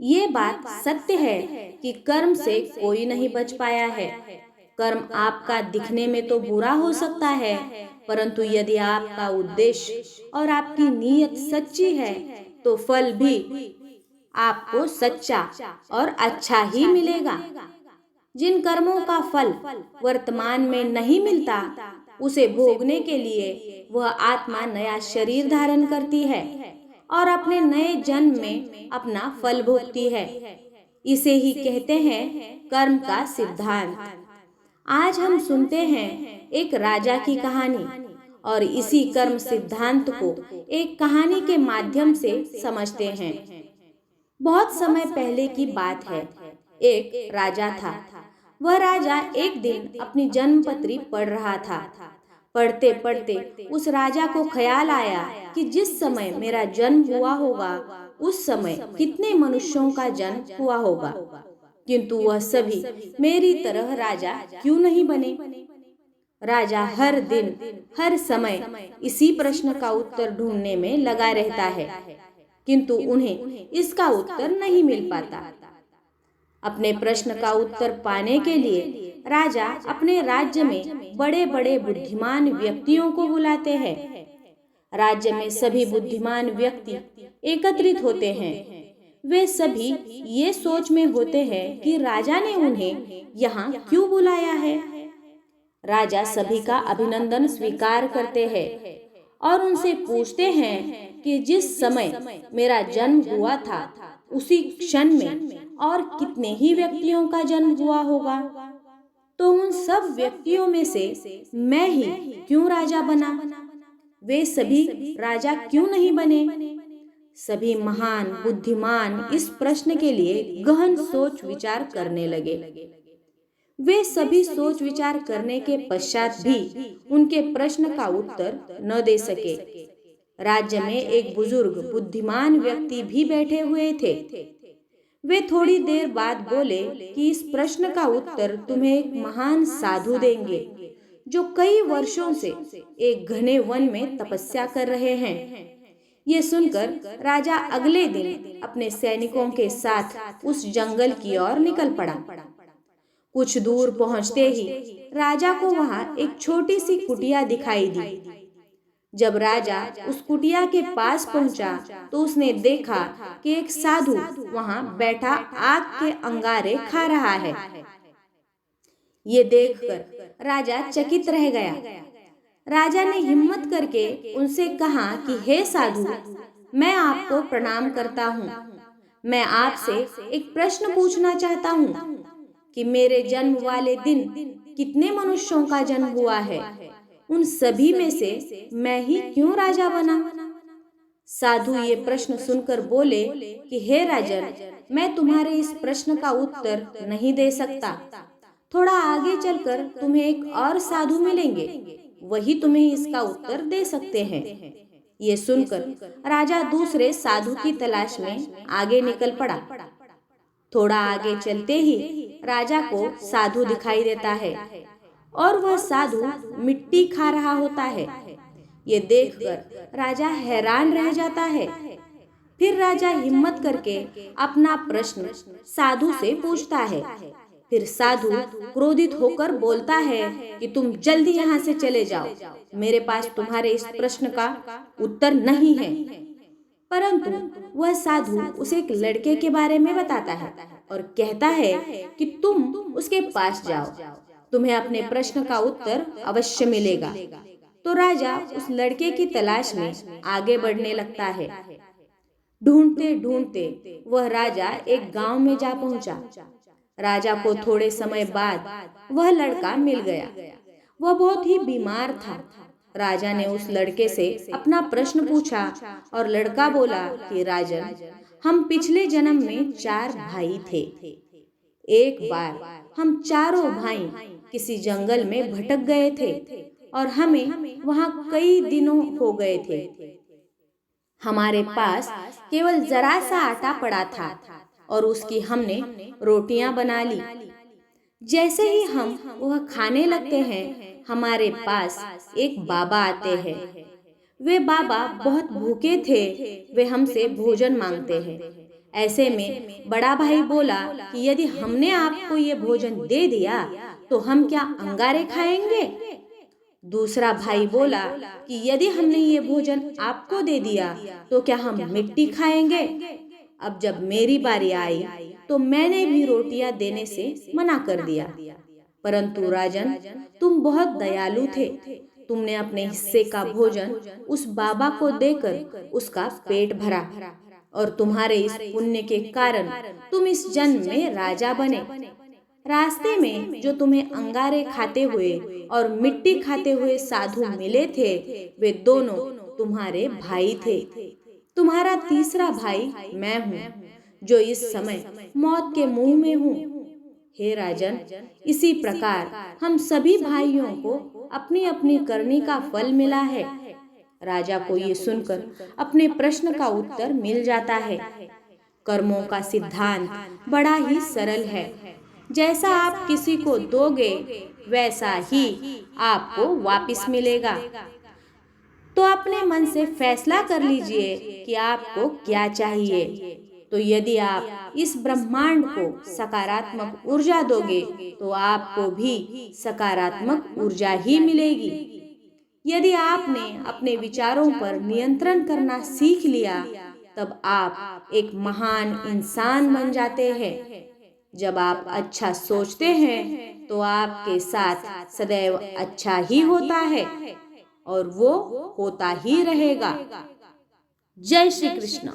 ये बात सत्य है कि कर्म से कोई नहीं बच पाया है। कर्म आपका दिखने में तो बुरा हो सकता है, परंतु यदि आपका उद्देश्य और आपकी नीयत सच्ची है, तो फल भी आपको सच्चा और अच्छा ही मिलेगा। जिन कर्मों का फल वर्तमान में नहीं मिलता, उसे भोगने के लिए वह आत्मा नया शरीर धारण करती है और अपने नए जन्म में अपना फल भोगती है। इसे ही कहते हैं कर्म का सिद्धांत। आज हम सुनते हैं एक राजा की कहानी और इसी कर्म सिद्धांत को एक कहानी के माध्यम से समझते हैं। बहुत समय पहले की बात है। एक राजा था। वह राजा एक दिन अपनी जन्मपत्री पढ़ रहा था। पढ़ते पढ़ते उस राजा को ख्याल आया कि जिस समय मेरा जन्म हुआ होगा, उस समय कितने मनुष्यों का जन्म हुआ होगा, किंतु वह सभी मेरी तरह राजा क्यों नहीं बने। राजा हर दिन हर समय इसी प्रश्न का उत्तर ढूंढने में लगा रहता है, किंतु उन्हें इसका उत्तर नहीं मिल पाता। अपने प्रश्न का उत्तर पाने के लिए राजा अपने राज्य में बड़े बड़े बुद्धिमान व्यक्तियों को बुलाते हैं। राज्य में सभी बुद्धिमान व्यक्ति एकत्रित होते हैं। वे सभी ये सोच में होते हैं कि राजा ने उन्हें यहाँ क्यों बुलाया है। राजा सभी का अभिनंदन स्वीकार करते हैं और उनसे पूछते हैं कि जिस समय मेरा जन्म हुआ था, उसी क्षण में और कितने ही व्यक्तियों का जन्म हुआ होगा, तो उन सब व्यक्तियों में से मैं ही क्यों राजा बना। वे सभी राजा क्यों नहीं बने। सभी महान बुद्धिमान इस प्रश्न के लिए गहन सोच विचार करने लगे। वे सभी सोच विचार करने के पश्चात भी उनके प्रश्न का उत्तर न दे सके। राज्य में एक बुजुर्ग बुद्धिमान व्यक्ति भी बैठे हुए थे। वे थोड़ी देर बाद बोले कि इस प्रश्न का उत्तर तुम्हें एक महान साधु देंगे, जो कई वर्षों से एक घने वन में तपस्या कर रहे हैं। ये सुनकर राजा अगले दिन अपने सैनिकों के साथ उस जंगल की ओर निकल पड़ा। कुछ दूर पहुंचते ही राजा को वहां एक छोटी सी कुटिया दिखाई दी। जब राजा उस कुटिया के पास पहुंचा, तो उसने देखा कि एक साधु वहां बैठा आग के अंगारे खा रहा है। ये देखकर राजा चकित रह गया। राजा ने हिम्मत करके उनसे कहा कि हे साधु, मैं आपको प्रणाम करता हूँ। मैं आपसे एक प्रश्न पूछना चाहता हूँ कि मेरे जन्म वाले दिन कितने मनुष्यों का जन्म हुआ है। उन सभी में से मैं ही क्यों राजा बना। साधु ये प्रश्न सुनकर बोले कि हे राजन, मैं तुम्हारे इस प्रश्न का उत्तर नहीं दे सकता। थोड़ा आगे चलकर तुम्हें एक और साधु मिलेंगे, वही तुम्हें इसका उत्तर दे सकते हैं। ये सुनकर राजा दूसरे साधु की तलाश में आगे निकल पड़ा। थोड़ा आगे चलते ही राजा को साधु दिखाई देता है और वह साधु मिट्टी खा रहा होता है। ये देखकर राजा हैरान रह जाता है। फिर राजा हिम्मत करके अपना प्रश्न साधु से पूछता है। फिर साधु क्रोधित होकर बोलता है कि तुम जल्दी यहाँ से चले जाओ, मेरे पास तुम्हारे इस प्रश्न का उत्तर नहीं है। परंतु वह साधु उसे एक लड़के के बारे में बताता है और कहता है कि तुम उसके पास जाओ, तुम्हें अपने प्रश्न का उत्तर अवश्य मिलेगा। तो राजा उस लड़के की तलाश में आगे बढ़ने लगता है। ढूंढते ढूंढते वह राजा एक गांव में जा पहुंचा। राजा को थोड़े समय बाद वह लड़का मिल गया। वह बहुत ही बीमार था। राजा ने उस लड़के से अपना प्रश्न पूछा और लड़का बोला कि राजन, हम पिछले जन्म में 4 भाई थे। एक बार हम चारों भाई किसी जंगल में भटक गए थे और हमें वहां कई दिनों हो गए थे। हमारे पास केवल जरा सा आटा पड़ा था और उसकी हमने रोटियां बना ली। जैसे ही हम वह खाने लगते हैं, हमारे पास एक बाबा आते हैं। वे बाबा बहुत भूखे थे। वे हमसे भोजन मांगते हैं। ऐसे में बड़ा भाई बोला कि यदि हमने आपको ये भोजन दे दिया तो हम क्या अंगारे खाएंगे? दूसरा भाई बोला कि यदि हमने ये भोजन आपको दे दिया तो क्या हम मिट्टी खाएंगे? अब जब मेरी बारी आई तो मैंने भी रोटियां देने से मना कर दिया। परंतु राजन, तुम बहुत दयालु थे। तुमने अपने हिस्से का भोजन उस बाबा को देकर उसका पेट भरा और तुम्हारे इस पुण्य के कारण तुम इस जन्म में राजा बने। रास्ते में जो तुम्हें अंगारे खाते हुए और मिट्टी खाते हुए साधु मिले थे, वे दोनों तुम्हारे भाई थे। तुम्हारा तीसरा भाई मैं हूँ, जो इस समय मौत के मुंह में हूँ। हे राजन, इसी प्रकार हम सभी भाइयों को अपनी अपनी करनी का फल मिला है। राजा को ये सुनकर अपने प्रश्न का उत्तर मिल जाता है। कर्मों का सिद्धांत बड़ा ही सरल है। जैसा आप किसी को दोगे वैसा ही आपको वापस मिलेगा। तो अपने मन से फैसला कर लीजिए कि आपको क्या चाहिए। तो यदि आप इस ब्रह्मांड को सकारात्मक ऊर्जा दोगे तो आपको भी सकारात्मक ऊर्जा ही मिलेगी। यदि आपने अपने विचारों पर नियंत्रण करना सीख लिया, तब आप एक महान इंसान बन जाते हैं। जब आप अच्छा सोचते हैं तो आपके साथ सदैव अच्छा ही होता है और वो होता ही रहेगा। जय श्री कृष्ण।